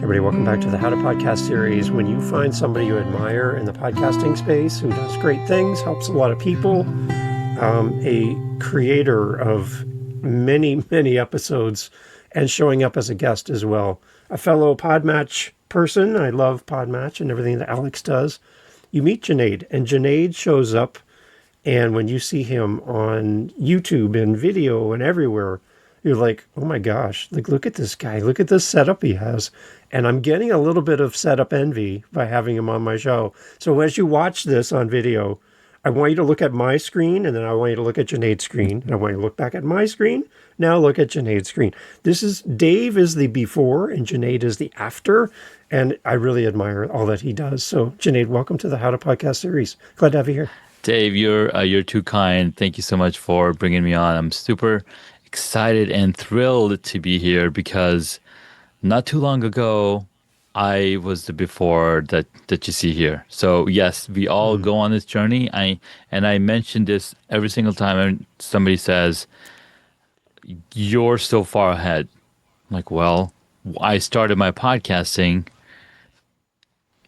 Everybody, welcome back to the How to Podcast series. When you find somebody you admire in the podcasting space who does great things, helps a lot of people, a creator of many, many episodes, and showing up as a guest as well. A fellow Podmatch person. I love Podmatch and everything that Alex does. You meet Junaid, and Junaid shows up, and when you see him on YouTube and video and everywhere, you're like, oh my gosh, like, look at this guy. Look at this setup he has. And I'm getting a little bit of setup envy by having him on my show. So as you watch this on video, I want you to look at my screen, and then I want you to look at Junaid's screen. And I want you to look back at my screen. Now look at Junaid's screen. Dave is the before, and Junaid is the after. And I really admire all that he does. So Junaid, welcome to the How to Podcast series. Glad to have you here. Dave, you're too kind. Thank you so much for bringing me on. I'm super excited and thrilled to be here because not too long ago, I was the before that you see here. So yes, we all go on this journey. I mention this every single time somebody says, you're so far ahead. I'm like, well, I started my podcasting.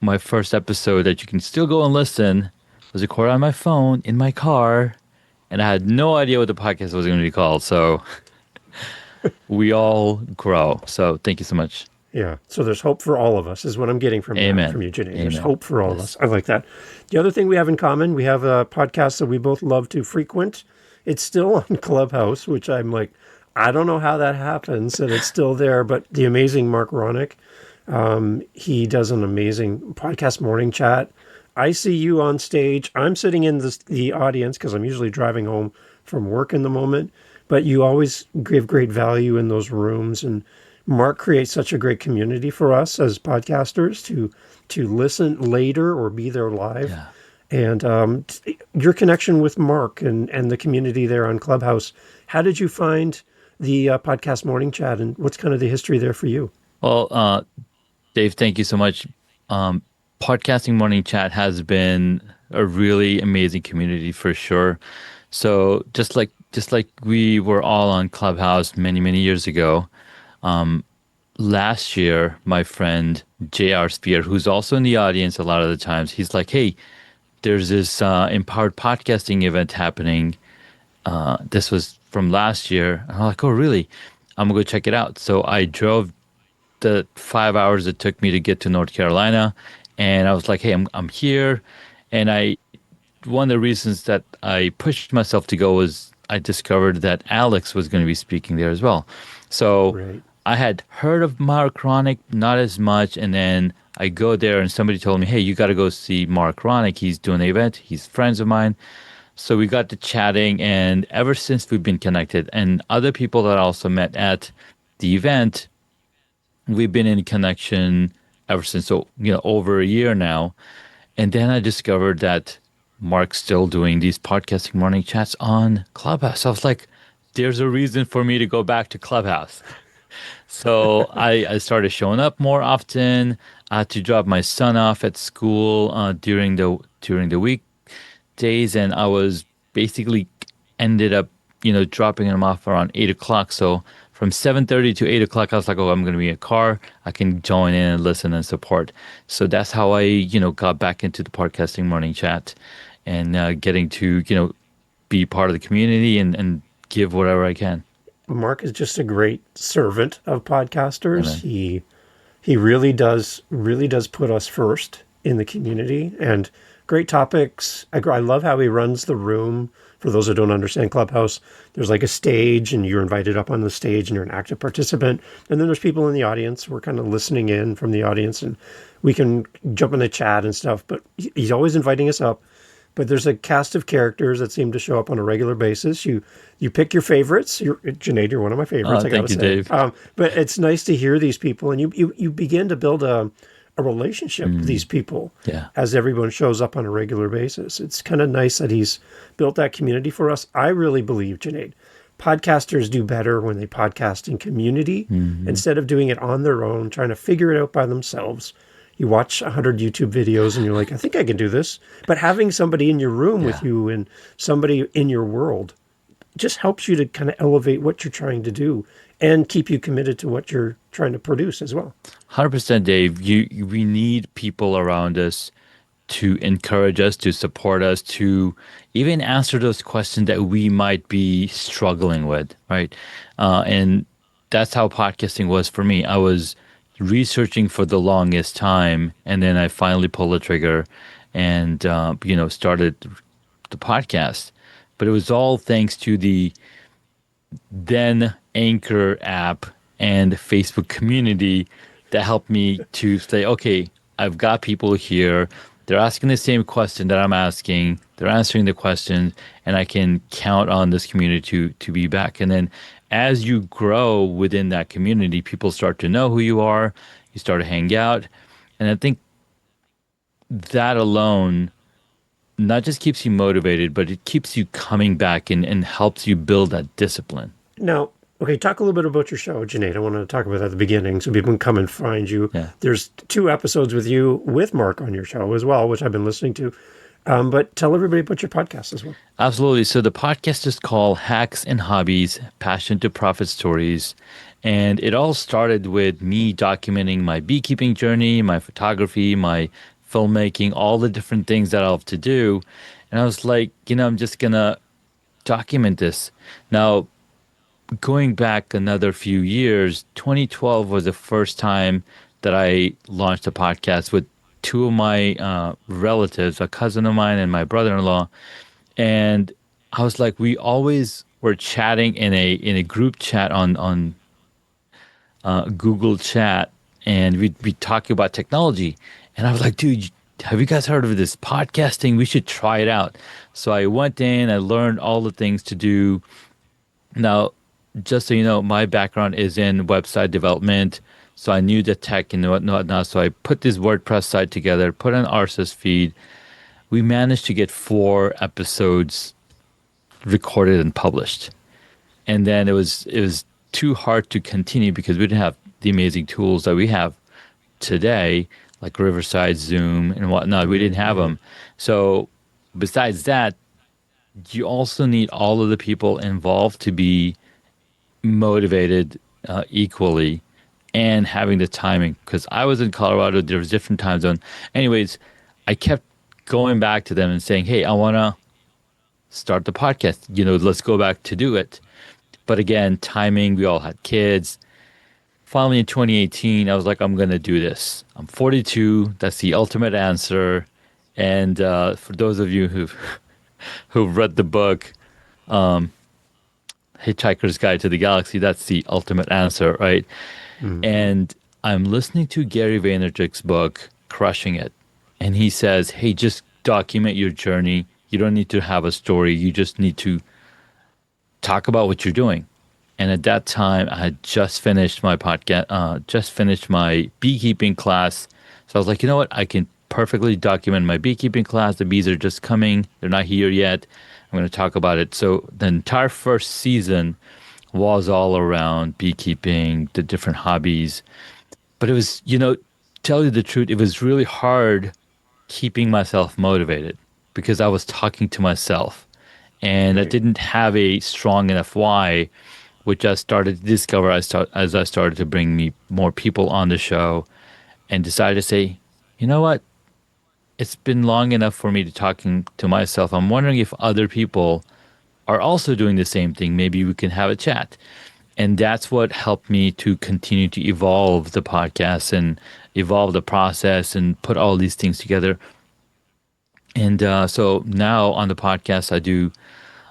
My first episode that you can still go and listen was recorded on my phone in my car, and I had no idea what the podcast was going to be called. So we all grow. So thank you so much. Yeah. So there's hope for all of us is what I'm getting from you, Junaid. There's hope for all of us. I like that. The other thing we have in common, we have a podcast that we both love to frequent. It's still on Clubhouse, which I'm like, I don't know how that happens, and it's still there. But the amazing Mark Ronick, he does an amazing podcast morning chat. I see you on stage. I'm sitting in the audience because I'm usually driving home from work in the moment. But you always give great value in those rooms, and Mark creates such a great community for us as podcasters to listen later or be there live. Yeah. And your connection with Mark and the community there on Clubhouse, how did you find the podcast morning chat, and what's kind of the history there for you? Well, Dave, thank you so much. Podcasting morning chat has been a really amazing community for sure. So just like we were all on Clubhouse many, many years ago, last year, my friend J.R. Spear, who's also in the audience a lot of the times, he's like, hey, there's this empowered podcasting event happening. This was from last year. And I'm like, oh, really? I'm going to go check it out. So I drove the 5 hours it took me to get to North Carolina. And I was like, hey, I'm here. And one of the reasons that I pushed myself to go was I discovered that Alex was going to be speaking there as well. So right. I had heard of Mark Ronick, not as much. And then I go there and somebody told me, hey, you got to go see Mark Ronick. He's doing the event. He's friends of mine. So we got to chatting. And ever since we've been connected, and other people that I also met at the event, we've been in connection ever since, so, over a year now. And then I discovered that Mark's still doing these podcasting morning chats on Clubhouse. I was like, there's a reason for me to go back to Clubhouse. So I started showing up more often. I had to drop my son off at school during the weekdays, and I was basically ended up, dropping him off around 8 o'clock. So from 7:30 to 8 o'clock, I was like, oh, I'm going to be in a car. I can join in and listen and support. So that's how I, got back into the podcasting morning chat and getting to, be part of the community and give whatever I can. Mark is just a great servant of podcasters. Amen. He really does put us first in the community, and great topics. I love how he runs the room. For those who don't understand Clubhouse, there's like a stage, and you're invited up on the stage, and you're an active participant. And then there's people in the audience. We're kind of listening in from the audience, and we can jump in the chat and stuff. But he's always inviting us up. But there's a cast of characters that seem to show up on a regular basis. You pick your favorites. Junaid, you're one of my favorites. I gotta say. Dave. But it's nice to hear these people, and you begin to build a relationship with these people as everyone shows up on a regular basis. It's kind of nice that he's built that community for us. I really believe, Junaid, podcasters do better when they podcast in community instead of doing it on their own, trying to figure it out by themselves. You watch 100 YouTube videos and you're like, I think I can do this. But having somebody in your room with you and somebody in your world just helps you to kind of elevate what you're trying to do and keep you committed to what you're trying to produce as well. 100%, Dave. We need people around us to encourage us, to support us, to even answer those questions that we might be struggling with, right? And that's how podcasting was for me. I was researching for the longest time, and then I finally pulled the trigger and started the podcast. But it was all thanks to the then Anchor app and Facebook community that helped me to say, okay, I've got people here. They're asking the same question that I'm asking. They're answering the questions, and I can count on this community to be back. And then as you grow within that community, people start to know who you are. You start to hang out. And I think that alone not just keeps you motivated, but it keeps you coming back and helps you build that discipline. Now, okay, talk a little bit about your show, Junaid. I want to talk about that at the beginning so people can come and find you. Yeah. There's 2 episodes with you with Mark on your show as well, which I've been listening to. But tell everybody about your podcast as well. Absolutely. So the podcast is called Hacks and Hobbies, Passion to Profit Stories. And it all started with me documenting my beekeeping journey, my photography, my filmmaking, all the different things that I love to do. And I was like, I'm just going to document this. Now, going back another few years, 2012 was the first time that I launched a podcast with 2 of my relatives, a cousin of mine and my brother-in-law. And I was like, we always were chatting in a group chat on Google Chat, and we'd be talking about technology. And I was like, dude, have you guys heard of this podcasting? We should try it out. So I went in, I learned all the things to do. Now, just so you know, my background is in website development. So I knew the tech and whatnot. So I put this WordPress site together, put an RSS feed. We managed to get 4 episodes recorded and published. And then it was too hard to continue because we didn't have the amazing tools that we have today, like Riverside, Zoom, and whatnot. We didn't have them. So besides that, you also need all of the people involved to be motivated equally and having the timing. Because I was in Colorado, there was different time zone. Anyways, I kept going back to them and saying, hey, I want to start the podcast. Let's go back to do it. But again, timing, we all had kids. Finally, in 2018, I was like, I'm going to do this. I'm 42. That's the ultimate answer. And for those of you who've read the book, Hitchhiker's Guide to the Galaxy, that's the ultimate answer, right? Mm-hmm. And I'm listening to Gary Vaynerchuk's book, Crushing It. And he says, hey, just document your journey. You don't need to have a story. You just need to talk about what you're doing. And at that time, I had just finished my podcast, just finished my beekeeping class. So I was like, you know what? I can perfectly document my beekeeping class. The bees are just coming. They're not here yet. I'm going to talk about it. So the entire first season was all around beekeeping, the different hobbies. But it was, tell you the truth, it was really hard keeping myself motivated because I was talking to myself. And right. I didn't have a strong enough why, which I started to discover as I started to bring me more people on the show and decided to say, you know what? It's been long enough for me to talking to myself. I'm wondering if other people are also doing the same thing. Maybe we can have a chat. And that's what helped me to continue to evolve the podcast and evolve the process and put all these things together. And so now on the podcast, I do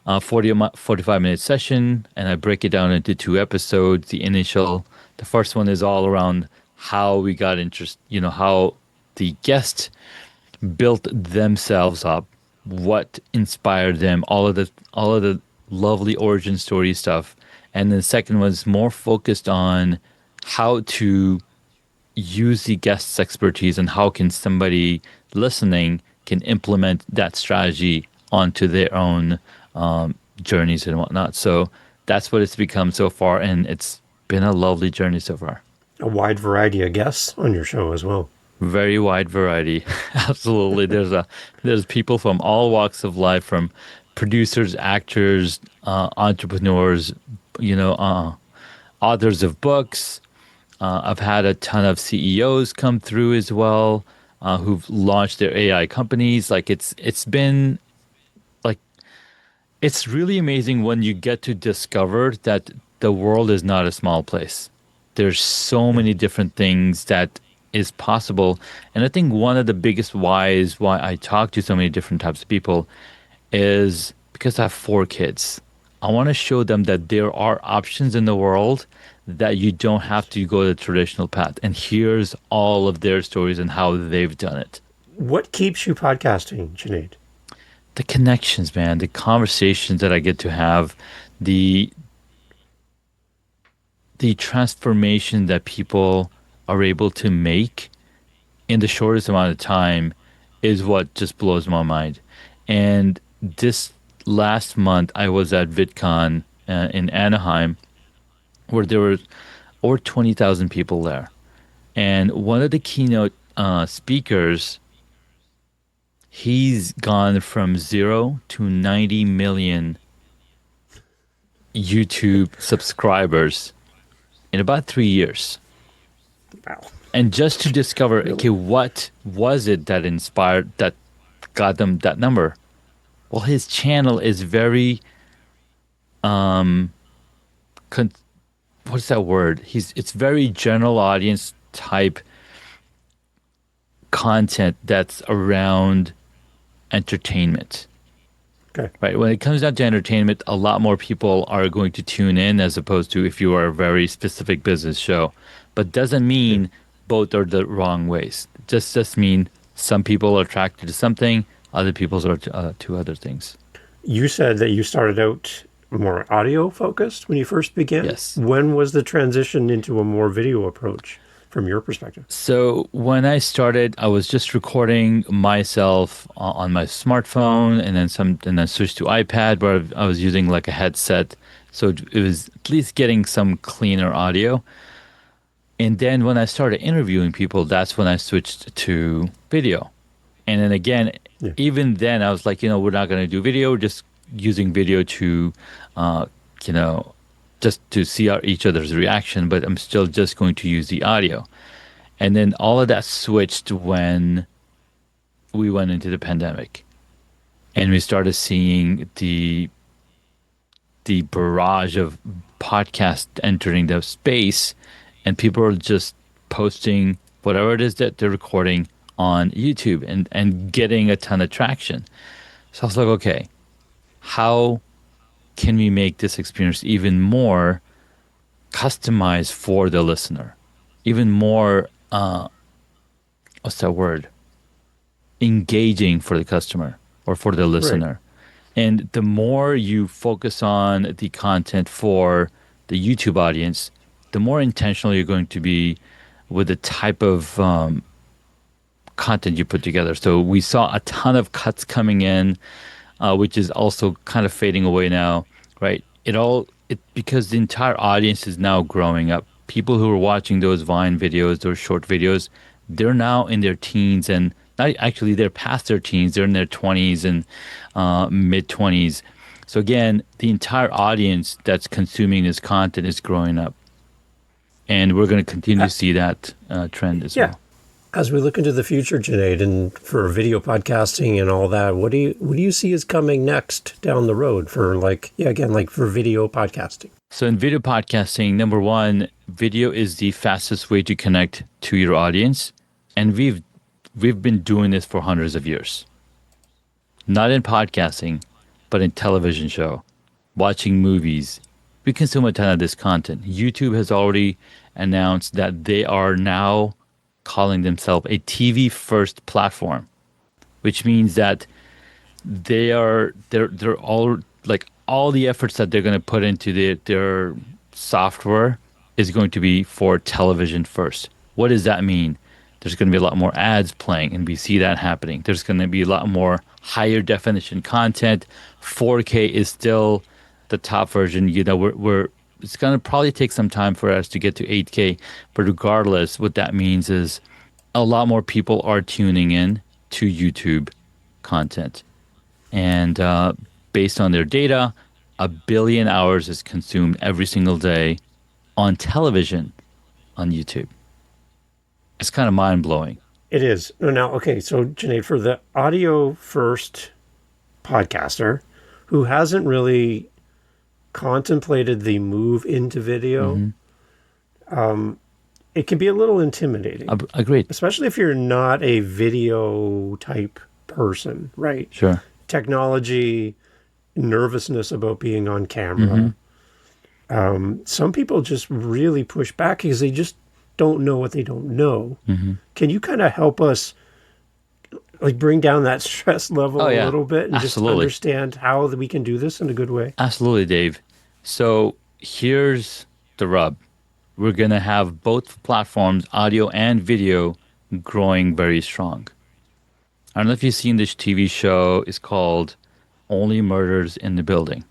45-minute session, and I break it down into 2 episodes. The first one is all around how we got interest, how the guest built themselves up, what inspired them, all of the lovely origin story stuff. And the second was more focused on how to use the guest's expertise and how can somebody listening can implement that strategy onto their own journeys and whatnot. So that's what it's become so far, and it's been a lovely journey so far. A wide variety of guests on your show as well. Very wide variety. Absolutely. There's people from all walks of life, from producers, actors, entrepreneurs, authors of books. I've had a ton of CEOs come through as well, who've launched their AI companies. Like it's been like it's really amazing when you get to discover that the world is not a small place. There's so many different things that is possible. And I think one of the biggest whys why I talk to so many different types of people is because I have 4 kids. I want to show them that there are options in the world, that you don't have to go the traditional path. And here's all of their stories and how they've done it. What keeps you podcasting, Junaid? The connections, man, the conversations that I get to have, the transformation that people are able to make in the shortest amount of time is what just blows my mind. And this last month, I was at VidCon in Anaheim, where there were over 20,000 people there. And one of the keynote speakers, he's gone from 0 to 90 million YouTube subscribers in about 3 years. Wow. And just to discover, okay, what was it that inspired, that got them that number? Well, his channel is very, what's that word? It's very general audience type content that's around entertainment. Okay. Right. When it comes down to entertainment, a lot more people are going to tune in as opposed to if you are a very specific business show. But doesn't mean both are the wrong ways. Just mean some people are attracted to something, other people are to other things. You said that you started out more audio focused when you first began. Yes. When was the transition into a more video approach from your perspective? So when I started, I was just recording myself on my smartphone, and then switched to iPad, where I was using like a headset, so it was at least getting some cleaner audio. And then when I started interviewing people, that's when I switched to video. And then again, even then, I was like, we're not going to do video, we're just using video to, just to see each other's reaction, but I'm still just going to use the audio. And then all of that switched when we went into the pandemic, and we started seeing the barrage of podcasts entering the space, and people are just posting whatever it is that they're recording on YouTube and getting a ton of traction. So I was like, okay, how can we make this experience even more customized for the listener? Even more, what's that word? Engaging for the customer or for the listener. Right. And the more you focus on the content for the YouTube audience, the more intentional you're going to be with the type of content you put together. So we saw a ton of cuts coming in, which is also kind of fading away now, right? Because the entire audience is now growing up. People who are watching those Vine videos, those short videos, they're now in their teens, and not actually, they're past their teens. They're in their 20s and mid 20s. So again, the entire audience that's consuming this content is growing up. And we're going to continue to see that trend as well. As we look into the future, Junaid, and for video podcasting and all that, what do you see is coming next down the road for for video podcasting? So in video podcasting, number one, video is the fastest way to connect to your audience, and we've been doing this for hundreds of years. Not in podcasting, but in television show, watching movies. We consume a ton of this content. YouTube has already announced that they are now calling themselves a TV first platform, which means that they're all like all the efforts that they're going to put into their software is going to be for television first. What does that mean? There's going to be a lot more ads playing, and we see that happening. There's going to be a lot more higher definition content. 4K is still the top version. It's going to probably take some time for us to get to 8K, but regardless, what that means is a lot more people are tuning in to YouTube content. And based on their data, 1 billion hours is consumed every single day on television on YouTube. It's kind of mind blowing. It is. Now, okay, so Junaid, for the audio first podcaster who hasn't really contemplated the move into video, it can be a little intimidating. Agreed. Especially if you're not a video type person, right? Sure. Technology, nervousness about being on camera. Some people just really push back because they just don't know what they don't know. Can you kind of help us like bring down that stress level a little bit and just understand how we can do this in a good way? Absolutely, Dave. So here's the rub. We're going to have both platforms, audio and video, growing very strong. I don't know if you've seen this TV show. It's called Only Murders in the Building.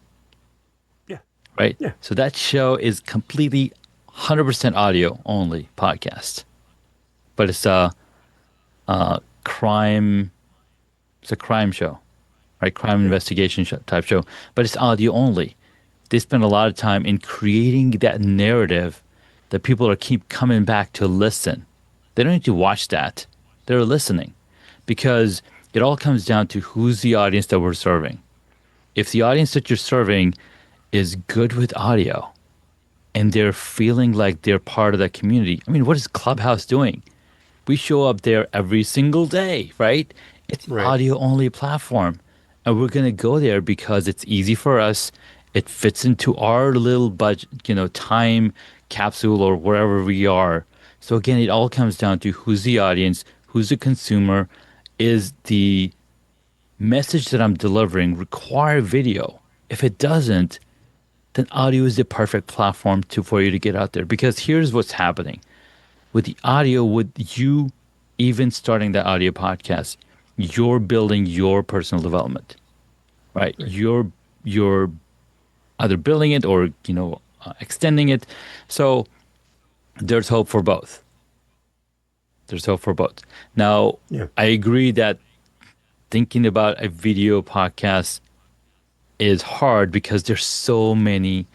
Yeah. Right? Yeah. So that show is completely 100% audio only podcast. But it's a crime show, right? Crime investigation type show. But it's audio only. They spend a lot of time in creating that narrative that people keep coming back to listen. They don't need to watch that. They're listening because it all comes down to who's the audience that we're serving. If the audience that you're serving is good with audio and they're feeling like they're part of that community, I mean, what is Clubhouse doing? We show up there every single day, right? It's an audio only platform. And we're going to go there because it's easy for us. It fits into our little budget, time capsule or wherever we are. So again, it all comes down to who's the audience, who's the consumer, is the message that I'm delivering require video? If it doesn't, then audio is the perfect platform for you to get out there. Because here's what's happening. With the audio, with you even starting the audio podcast, you're building your personal development, right? You're either building it or, extending it. So there's hope for both. Now, I agree that thinking about a video podcast is hard because there's so many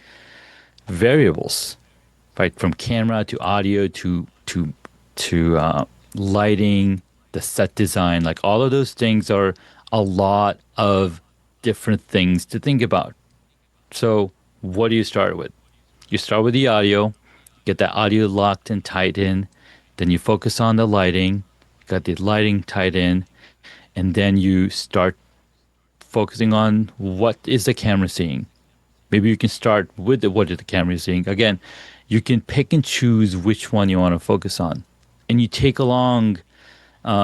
variables, right? From camera to audio to lighting, the set design, like all of those things are a lot of different things to think about. So what do you start with? You start with the audio, get that audio locked and tight in, then you focus on the lighting, got the lighting tight in, and then you start focusing on what is the camera seeing. Maybe you can start with what is the camera seeing. Again, you can pick and choose which one you want to focus on. And you take along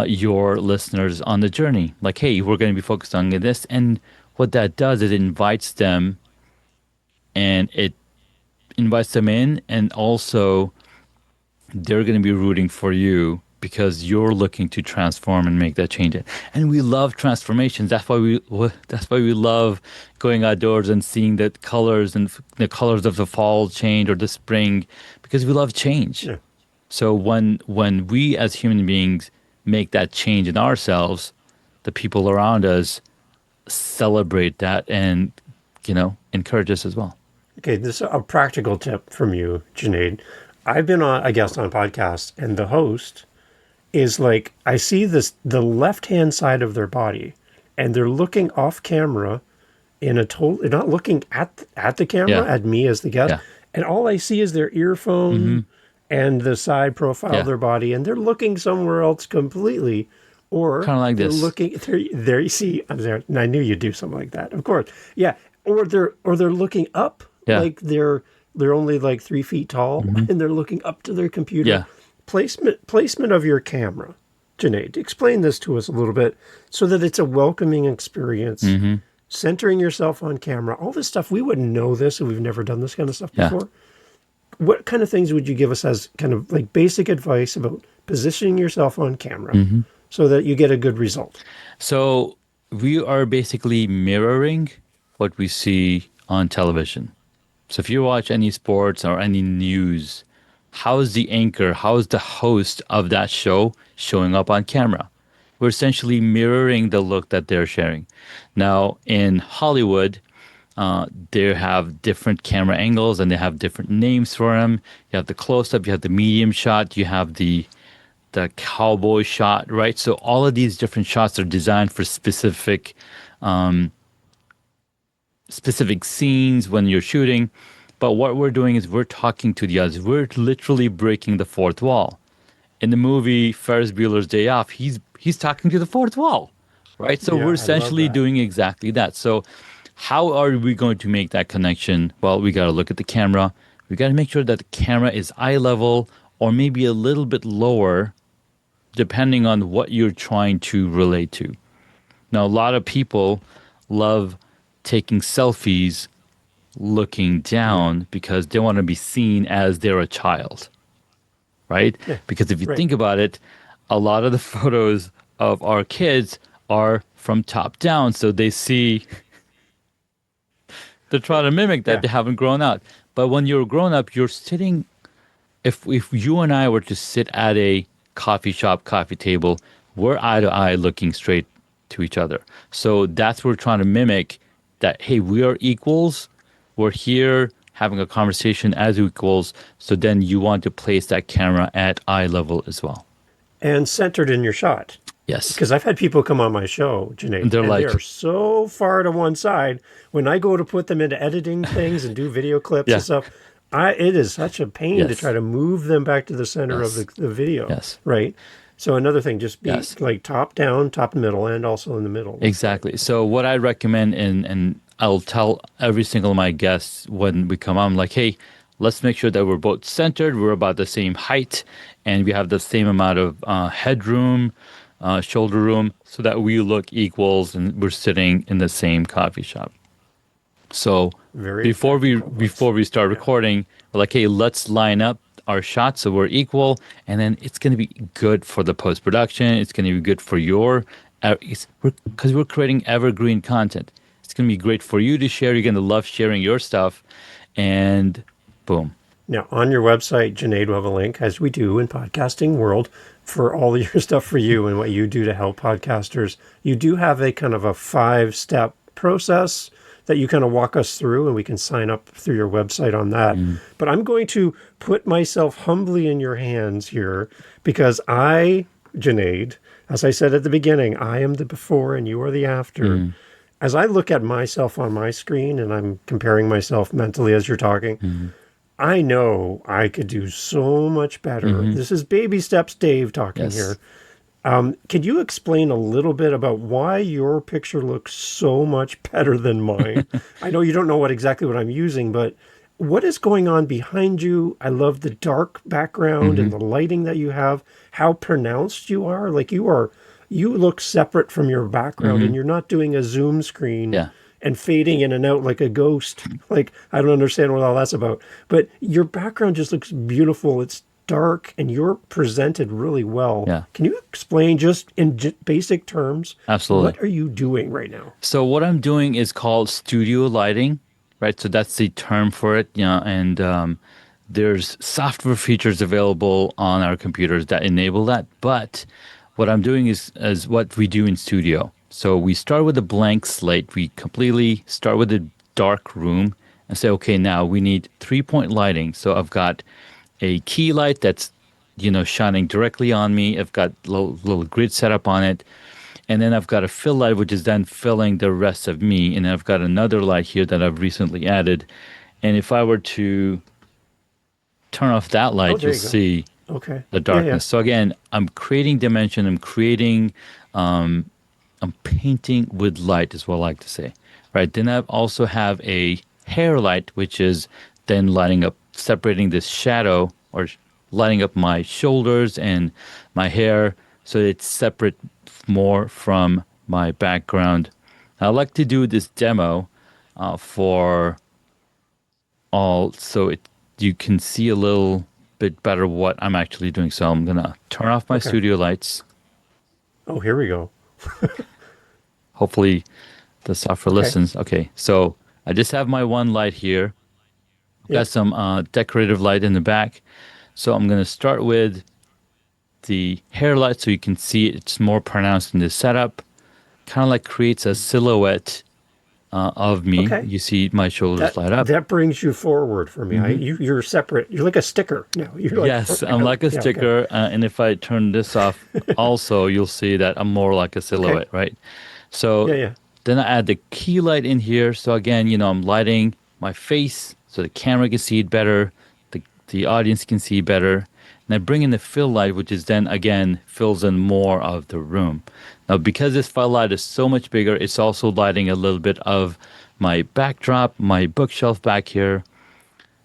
your listeners on the journey. Like, hey, we're going to be focused on this. And what that does is it invites them in, and also they're going to be rooting for you because you're looking to transform and make that change. And we love transformations. That's why we love going outdoors and seeing the colors and the colors of the fall change or the spring, because we love change. Yeah. So when we as human beings make that change in ourselves, the people around us celebrate that and, encourage us as well. Okay, this is a practical tip from you, Junaid. I've been on a guest on a podcast, and the host is like, I see the left-hand side of their body, and they're looking off camera they're not looking at the camera, at me as the guest, and all I see is their earphone and the side profile of their body, and they're looking somewhere else completely. Or kind of like they're this. Looking there, you see, I'm there, and I knew you'd do something like that, of course. Yeah. Or they're looking up, like they're only like 3 feet tall, and they're looking up to their computer. Yeah. Placement of your camera. Junaid, explain this to us a little bit so that it's a welcoming experience. Centering yourself on camera, all this stuff, we wouldn't know this if we've never done this kind of stuff before. What kind of things would you give us as kind of like basic advice about positioning yourself on camera so that you get a good result? So we are basically mirroring what we see on television. So if you watch any sports or any news, how is the anchor, how is the host of that show showing up on camera? we're essentially mirroring the look that they're sharing. Now, in Hollywood, they have different camera angles and they have different names for them. You have the close up, you have the medium shot, you have the cowboy shot, right? So all of these different shots are designed for specific scenes when you're shooting. But what we're doing is we're talking to the others. We're literally breaking the fourth wall. In the movie Ferris Bueller's Day Off, he's talking to the fourth wall, right? So Yeah, we're I love essentially that. doing exactly that. So how are we going to make that connection? Well, we got to look at the camera. We got to make sure that the camera is eye level or maybe a little bit lower, depending on what you're trying to relate to. Now, a lot of people love taking selfies looking Yeah. down because they want to be seen as they're a child, right? Yeah. Because if you Right. think about it, a lot of the photos of our kids are from top down. So they're trying to mimic that. Yeah. They haven't grown up. But when you're grown up, you're sitting, if you and I were to sit at a coffee shop, coffee table, we're eye to eye looking straight to each other. So that's what we're trying to mimic that, hey, we are equals. We're here having a conversation as equals. So then you want to place that camera at eye level as well. And centered in your shot. Yes. Because I've had people come on my show, And Junaid, they're and they like, are so far to one side. When I go to put them into editing things and do video clips yeah, and stuff, it is such a pain to try yes, to move them back to the center of yes, the video, yes, right? So another thing, just be yes. like top down, top middle, and also in the middle. Exactly. So what I recommend, and I'll tell every single of my guests when we come on, I'm like, hey, let's make sure that we're both centered, we're about the same height, and we have the same amount of headroom, shoulder room, so that we look equals and we're sitting in the same coffee shop. So Very before we practical. before we start Yeah. recording, we're like, hey, let's line up our shots so we're equal, and then it's going to be good for the post production. It's going to be good for because we're creating evergreen content. It's going to be great for you to share. You're going to love sharing your stuff, and boom. Now, on your website, Junaid will have a link, as we do in podcasting world, for all your stuff for you and what you do to help podcasters. You do have a kind of a 5-step process that you kind of walk us through, and we can sign up through your website on that. But I'm going to put myself humbly in your hands here because Junaid, as I said at the beginning, I am the before and you are the after. As I look at myself on my screen and I'm comparing myself mentally as you're talking, I know I could do so much better. This is baby steps Dave talking Yes. here. Can you explain a little bit about why your picture looks so much better than mine? I know you don't know exactly what I'm using, but what is going on behind you? I love the dark background and the lighting that you have, how pronounced you are. Like you look separate from your background and you're not doing a zoom screen Yeah. and fading in and out like a ghost. Like, I don't understand what all that's about. But your background just looks beautiful. It's dark and you're presented really well. Yeah. Can you explain just in basic terms, Absolutely. what are you doing right now? So what I'm doing is called studio lighting, right? So that's the term for it, and there's software features available on our computers that enable that. But what I'm doing is what we do in studio. So we start with a blank slate. We completely start with a dark room and say, okay, now we need 3-point lighting. So I've got a key light that's, shining directly on me. I've got little grid setup on it. And then I've got a fill light, which is then filling the rest of me. And then I've got another light here that I've recently added. And if I were to turn off that light, there you'll you go. see Okay. the darkness. So again, I'm creating dimension. I'm painting with light is what I like to say, right? Then I also have a hair light, which is then lighting up, separating this shadow or lighting up my shoulders and my hair so it's separate more from my background. I like to do this demo for all so you can see a little bit better what I'm actually doing. So I'm going to turn off my studio lights. Oh, here we go. Hopefully the software listens. Okay, so I just have my one light here. I've got some decorative light in the back. So I'm going to start with the hair light so you can see it's more pronounced in the setup. Kind of like creates a silhouette of me. Okay. You see my shoulders light up. That brings you forward for me. You're separate. You're like a sticker now. You're like, Yes, I'm like a yeah, sticker. okay. And if I turn this off, also, you'll see that I'm more like a silhouette, right? So Yeah. then I add the key light in here. So again, I'm lighting my face so the camera can see it better, the audience can see better. And I bring in the fill light, which is then, again, fills in more of the room. Now, because this fill light is so much bigger, it's also lighting a little bit of my backdrop, my bookshelf back here.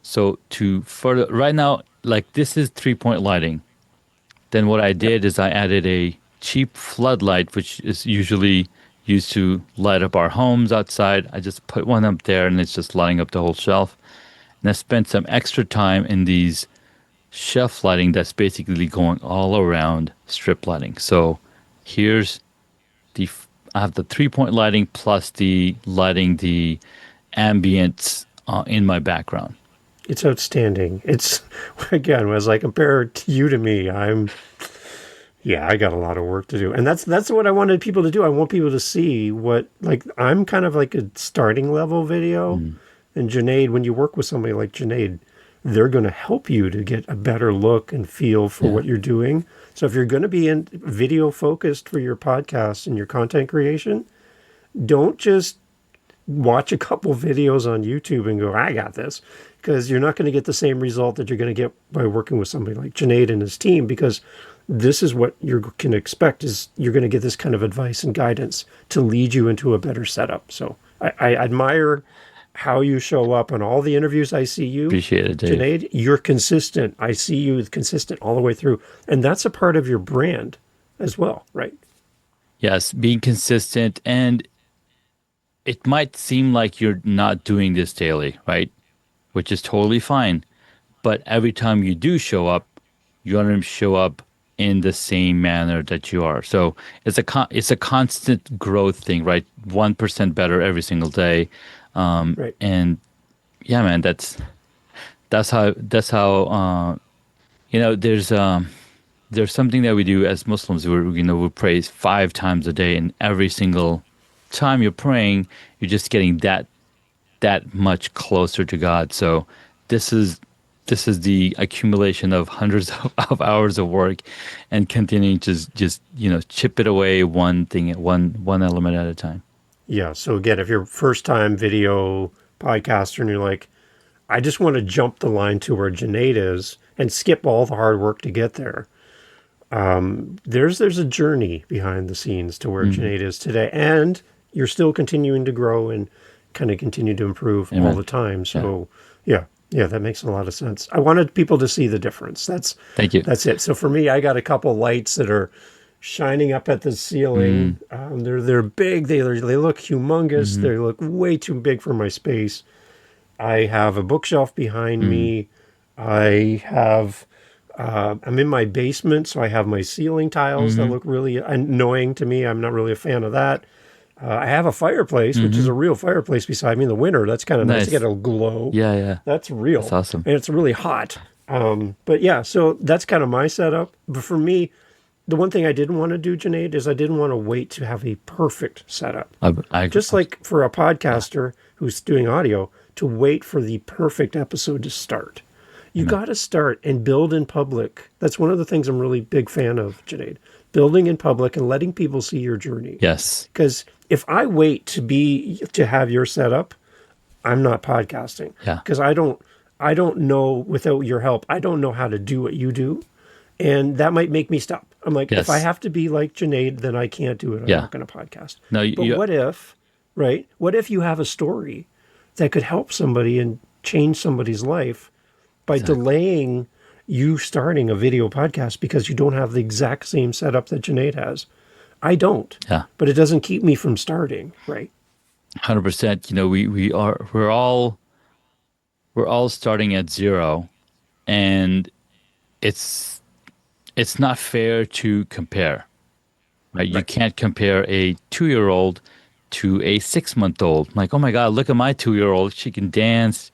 So to further, right now, like this is 3-point lighting. Then what I did is I added a cheap floodlight, which is usually used to light up our homes outside. I just put one up there and it's just lighting up the whole shelf. And I spent some extra time in these shelf lighting that's basically going all around strip lighting. So here's I have the 3-point lighting plus the lighting, the ambience in my background. It's outstanding. It's, again, as I compare you to me, I got a lot of work to do. And that's what I wanted people to do. I want people to see what, like, I'm kind of like a starting level video. And Junaid, when you work with somebody like Junaid, they're going to help you to get a better look and feel for what you're doing. So if you're going to be in video focused for your podcast and your content creation, don't just watch a couple videos on YouTube and go, I got this, because you're not going to get the same result that you're going to get by working with somebody like Junaid and his team, because this is what you can expect is you're going to get this kind of advice and guidance to lead you into a better setup. So I admire how you show up on all the interviews I see you. Appreciate it, Dave. Junaid, you're consistent. I see you consistent all the way through. And that's a part of your brand as well, right? Yes, being consistent. And it might seem like you're not doing this daily, right? Which is totally fine. But every time you do show up, you want to show up in the same manner that you are. So it's a constant growth thing, right? 1% better every single day. Right. And yeah, man, that's how there's something that we do as Muslims where we pray 5 times a day, and every single time you're praying, you're just getting that much closer to God. So this is the accumulation of hundreds of hours of work, and continuing to just chip it away one thing, one element at a time. Yeah. So again, if you're a first time video podcaster and you're like, I just want to jump the line to where Junaid is and skip all the hard work to get there. There's a journey behind the scenes to where Junaid is today, and you're still continuing to grow and kind of continue to improve all the time. So yeah, that makes a lot of sense. I wanted people to see the difference. Thank you. That's it. So for me, I got a couple lights that are shining up at the ceiling. They're big. They look humongous. They look way too big for my space. I have a bookshelf behind me. I have, I'm in my basement, so I have my ceiling tiles that look really annoying to me. I'm not really a fan of that. I have a fireplace, which is a real fireplace beside me in the winter. That's kind of nice to get a glow. Yeah. That's real. That's awesome. And it's really hot. But yeah, so that's kind of my setup. But for me, the one thing I didn't want to do, Junaid, is I didn't want to wait to have a perfect setup. I Just like for a podcaster who's doing audio, to wait for the perfect episode to start. You got to start and build in public. That's one of the things I'm really big fan of, Junaid. Building in public and letting people see your journey. Yes. Because if I wait to have your setup, I'm not podcasting. Yeah. Because I don't know, without your help, I don't know how to do what you do. And that might make me stop. I'm like, if I have to be like Junaid, then I can't do it. I'm not going to podcast. No, but what if, right? What if you have a story that could help somebody and change somebody's life by delaying you starting a video podcast because you don't have the exact same setup that Junaid has? I don't. Yeah. But it doesn't keep me from starting, right? 100%. We're all starting at zero, and it's not fair to compare, right? You can't compare a 2-year-old to a 6-month-old. Like, oh my God, look at my 2-year-old. She can dance.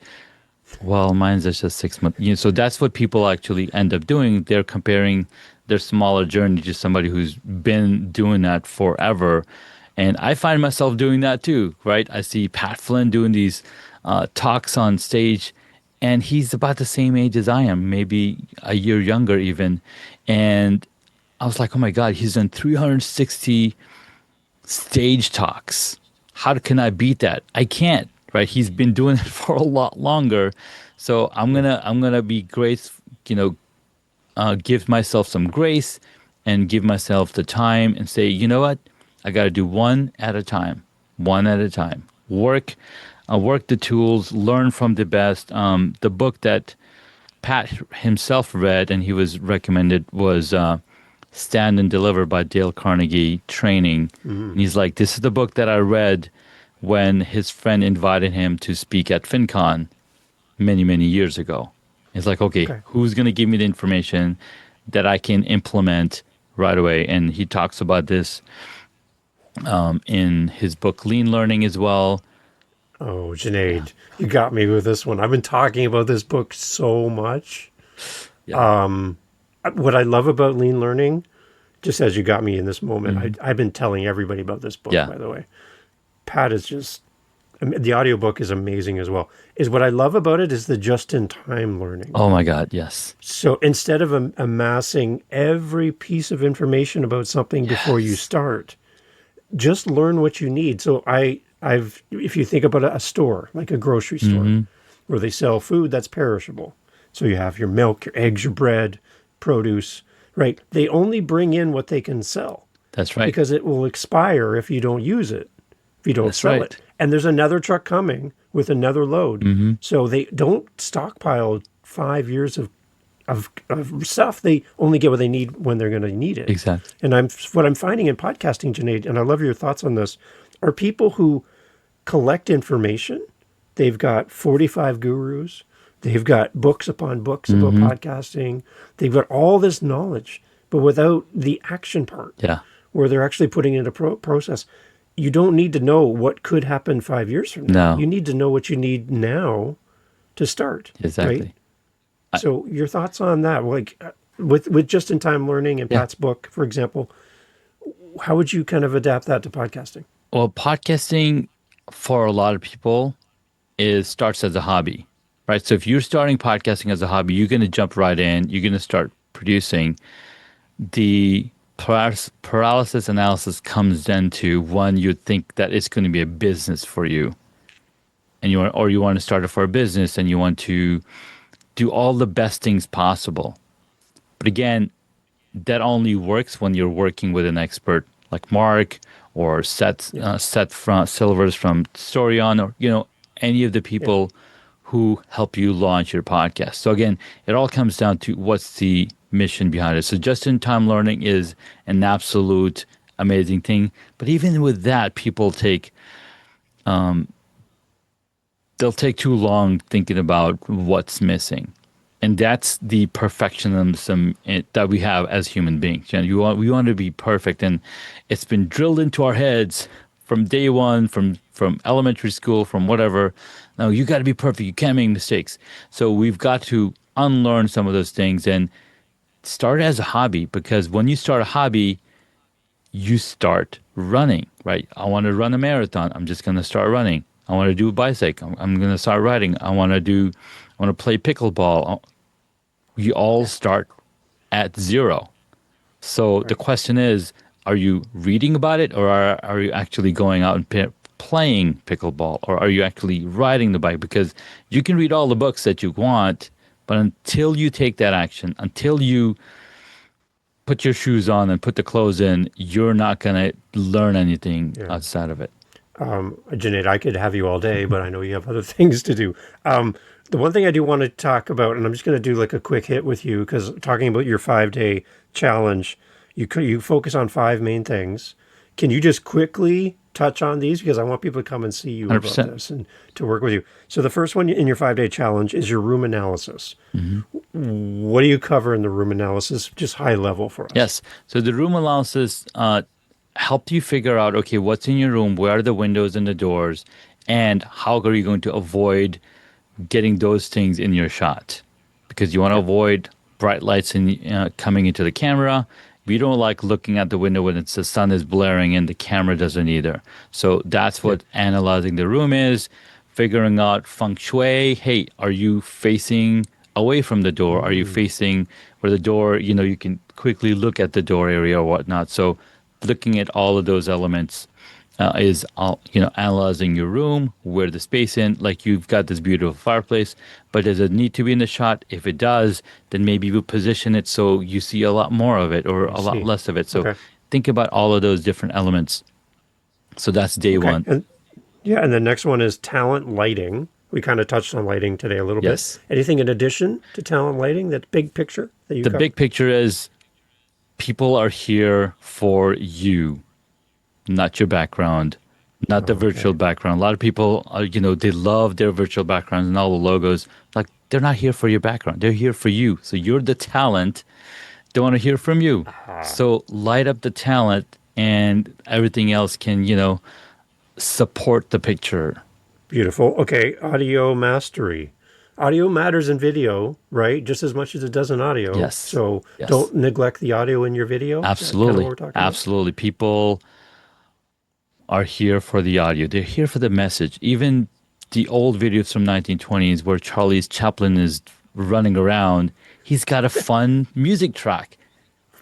Well, mine's just 6 months. So that's what people actually end up doing. They're comparing their smaller journey to somebody who's been doing that forever. And I find myself doing that too, right? I see Pat Flynn doing these talks on stage, and he's about the same age as I am, maybe a year younger even. And I was like, oh my God, he's done 360 stage talks. How can I beat that? I can't, right? He's been doing it for a lot longer. So I'm gonna be grace, give myself some grace and give myself the time and say, you know what? I got to do one at a time. Work the tools, learn from the best. The book that Pat himself read and he was recommended was Stand and Deliver by Dale Carnegie Training. And he's like, this is the book that I read when his friend invited him to speak at FinCon many, many years ago. It's like, okay, who's going to give me the information that I can implement right away? And he talks about this in his book, Lean Learning, as well. Oh, Junaid, you got me with this one. I've been talking about this book so much. Yeah. What I love about Lean Learning, just as you got me in this moment, I've been telling everybody about this book, by the way. Pat is just, the audiobook is amazing as well. Is what I love about it is the just-in-time learning. Oh my God, yes. So instead of amassing every piece of information about something before you start, just learn what you need. So if you think about a store, like a grocery store, where they sell food that's perishable. So you have your milk, your eggs, your bread, produce, right? They only bring in what they can sell. That's right. Because it will expire if you don't use it, if you don't sell it. And there's another truck coming with another load. So they don't stockpile 5 years of stuff. They only get what they need when they're going to need it. Exactly. And what I'm finding in podcasting, Junaid, and I love your thoughts on this, are people who collect information. They've got 45 gurus. They've got books upon books about podcasting. They've got all this knowledge, but without the action part, where they're actually putting it into process. You don't need to know what could happen 5 years from now. No. You need to know what you need now to start. Exactly. Right? So your thoughts on that, like with just-in-time learning and Pat's book, for example, how would you kind of adapt that to podcasting? Well, podcasting for a lot of people starts as a hobby, right? So if you're starting podcasting as a hobby, you're going to jump right in. You're going to start producing. The paralysis analysis comes then to when you think that it's going to be a business for you, and you want to start it for a business, and you want to do all the best things possible. But again, that only works when you're working with an expert like Mark or Seth Silvers from Storion, or any of the people who help you launch your podcast. So again, it all comes down to what's the mission behind it. So just-in-time learning is an absolute amazing thing. But even with that, people they'll take too long thinking about what's missing. And that's the perfectionism that we have as human beings. We want to be perfect, and it's been drilled into our heads from day one, from elementary school, from whatever. No, you got to be perfect. You can't make mistakes. So we've got to unlearn some of those things and start as a hobby, because when you start a hobby, you start running, right? I want to run a marathon. I'm just going to start running. I want to do a bicycle. I'm going to start riding. I want to play pickleball. We all start at zero. So the question is, are you reading about it, or are you actually going out and playing pickleball, or are you actually riding the bike? Because you can read all the books that you want, but until you take that action, until you put your shoes on and put the clothes in, you're not going to learn anything outside of it. Junaid, I could have you all day, but I know you have other things to do. The one thing I do want to talk about, and I'm just going to do like a quick hit with you, because talking about your 5-day challenge, you focus on 5 main things. Can you just quickly touch on these? Because I want people to come and see you 100%. About this and to work with you. So the first one in your 5-day challenge is your room analysis. What do you cover in the room analysis, just high level for us? Yes. So the room analysis helped you figure out, okay, what's in your room, where are the windows and the doors, and how are you going to avoid getting those things in your shot? Because you want to avoid bright lights coming into the camera. We don't like looking at the window when the sun is blaring, and the camera doesn't either. So that's what analyzing the room is, figuring out feng shui. Hey, are you facing away from the door? Are you facing where the door, you can quickly look at the door area or whatnot. So looking at all of those elements is analyzing your room, where the space in, like you've got this beautiful fireplace, but does it need to be in the shot? If it does, then maybe you position it so you see a lot more of it or a lot less of it. So think about all of those different elements. So that's day one. And the next one is talent lighting. We kind of touched on lighting today a little bit. Anything in addition to talent lighting, that big picture that you big picture is people are here for you, not your background, not the virtual background. A lot of people, they love their virtual backgrounds and all the logos. Like, they're not here for your background. They're here for you. So you're the talent. They want to hear from you. So light up the talent, and everything else can, support the picture. Beautiful. Okay, audio mastery. Audio matters in video, right? Just as much as it does in audio. Yes. So don't neglect the audio in your video. Absolutely. Absolutely. People are here for the audio. They're here for the message. Even the old videos from 1920s where Charlie Chaplin is running around, he's got a fun music track,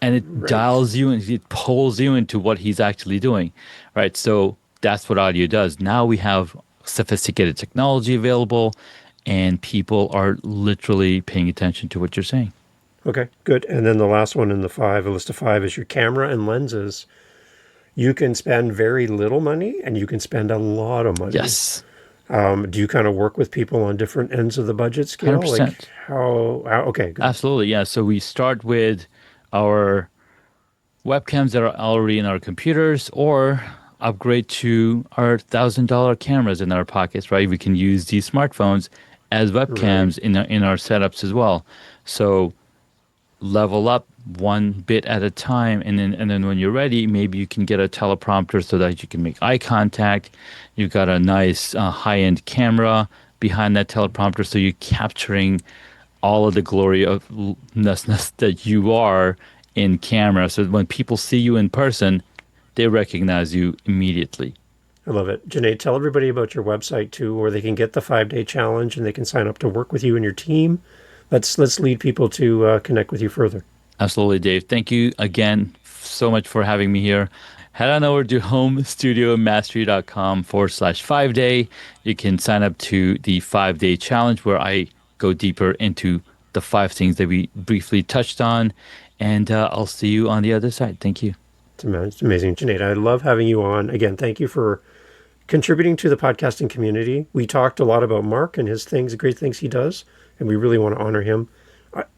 and it dials you and it pulls you into what he's actually doing, right? So that's what audio does. Now we have sophisticated technology available, and people are literally paying attention to what you're saying. Okay, good. And then the last one in the list of 5 is your camera and lenses. You can spend very little money, and you can spend a lot of money. Yes. Do you kind of work with people on different ends of the budget scale? 100%. Like okay, good. Absolutely, yeah. So we start with our webcams that are already in our computers, or upgrade to our $1,000 cameras in our pockets, right? We can use these smartphones as webcams in our setups as well. So level up one bit at a time, and then when you're ready, maybe you can get a teleprompter so that you can make eye contact. You've got a nice high-end camera behind that teleprompter, so you're capturing all of the glory of ness that you are in camera. So when people see you in person, they recognize you immediately. I love it. Junaid, tell everybody about your website too, where they can get the 5-day challenge and they can sign up to work with you and your team. Let's lead people to connect with you further. Absolutely, Dave. Thank you again so much for having me here. Head on over to homestudiomastery.com/5-day. You can sign up to the 5-day challenge, where I go deeper into the 5 things that we briefly touched on. And I'll see you on the other side. Thank you. It's amazing. Junaid, I love having you on. Again, thank you for contributing to the podcasting community. We talked a lot about Mark and his things, the great things he does, and we really want to honor him.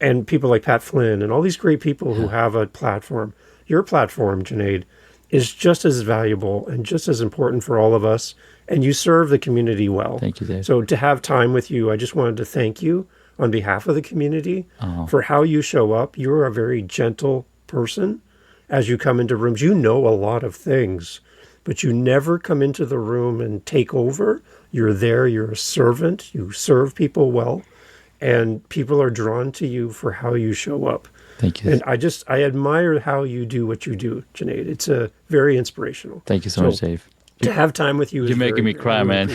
And people like Pat Flynn and all these great people who have a platform. Your platform, Junaid, is just as valuable and just as important for all of us, and you serve the community well. Thank you, Dave. So to have time with you, I just wanted to thank you on behalf of the community for how you show up. You're a very gentle person. As you come into rooms, you know a lot of things, but you never come into the room and take over. You're there, you're a servant, you serve people well, and people are drawn to you for how you show up. Thank you. And I admire how you do what you do, Junaid. It's very inspirational. Thank you so much, Dave. To have time with you, you're making me cry, man.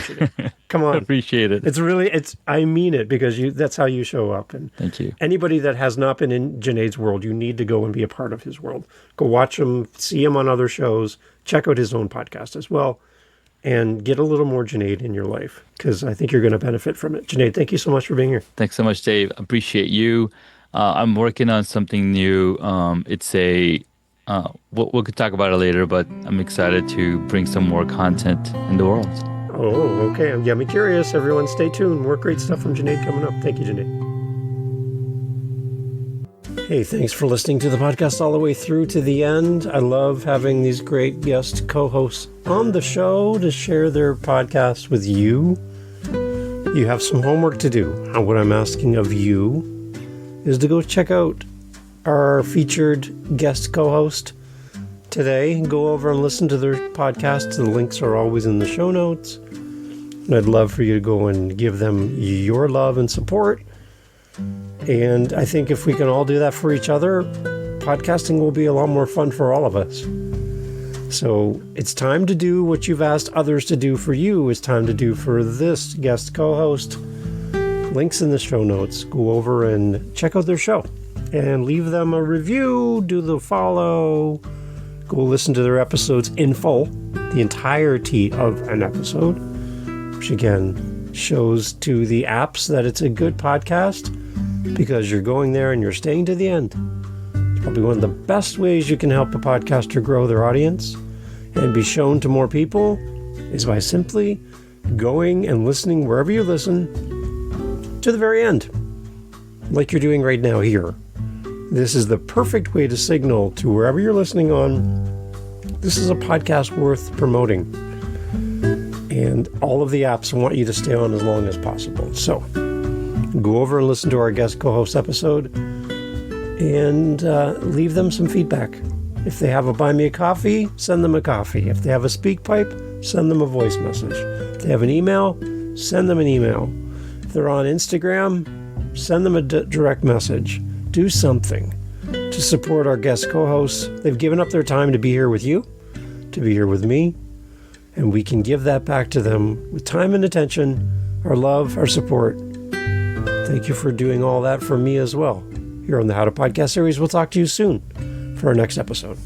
Come on, appreciate it. I mean it, because that's how you show up. And thank you. Anybody that has not been in Junaid's world, you need to go and be a part of his world. Go watch him, see him on other shows, check out his own podcast as well, and get a little more Junaid in your life, because I think you're going to benefit from it. Junaid, thank you so much for being here. Thanks so much, Dave. Appreciate you. I'm working on something new. We'll talk about it later, but I'm excited to bring some more content in the world. Oh, okay. I'm curious. Everyone stay tuned. More great stuff from Junaid coming up. Thank you, Junaid. Hey, thanks for listening to the podcast all the way through to the end. I love having these great guest co-hosts on the show to share their podcast with you. You have some homework to do. And what I'm asking of you is to go check out our featured guest co-host today. Go over and listen to their podcast. The links are always in the show notes. And I'd love for you to go and give them your love and support. And I think if we can all do that for each other, podcasting will be a lot more fun for all of us. So it's time to do what you've asked others to do for you. It's time to do for this guest co-host. Links in the show notes. Go over and check out their show and leave them a review, do the follow, go listen to their episodes in full, the entirety of an episode, which again shows to the apps that it's a good podcast because you're going there and you're staying to the end. It's probably one of the best ways you can help a podcaster grow their audience and be shown to more people is by simply going and listening wherever you listen to the very end, like you're doing right now here. This is the perfect way to signal to wherever you're listening on, this is a podcast worth promoting. And all of the apps want you to stay on as long as possible. So go over and listen to our guest co-host episode and leave them some feedback. If they have a buy me a coffee, send them a coffee. If they have a speak pipe, send them a voice message. If they have an email, send them an email. If they're on Instagram, send them a direct message. Do something to support our guest co-hosts. They've given up their time to be here with you, to be here with me, and we can give that back to them with time and attention, our love, our support. Thank you for doing all that for me as well. Here on the How to Podcast series, we'll talk to you soon for our next episode.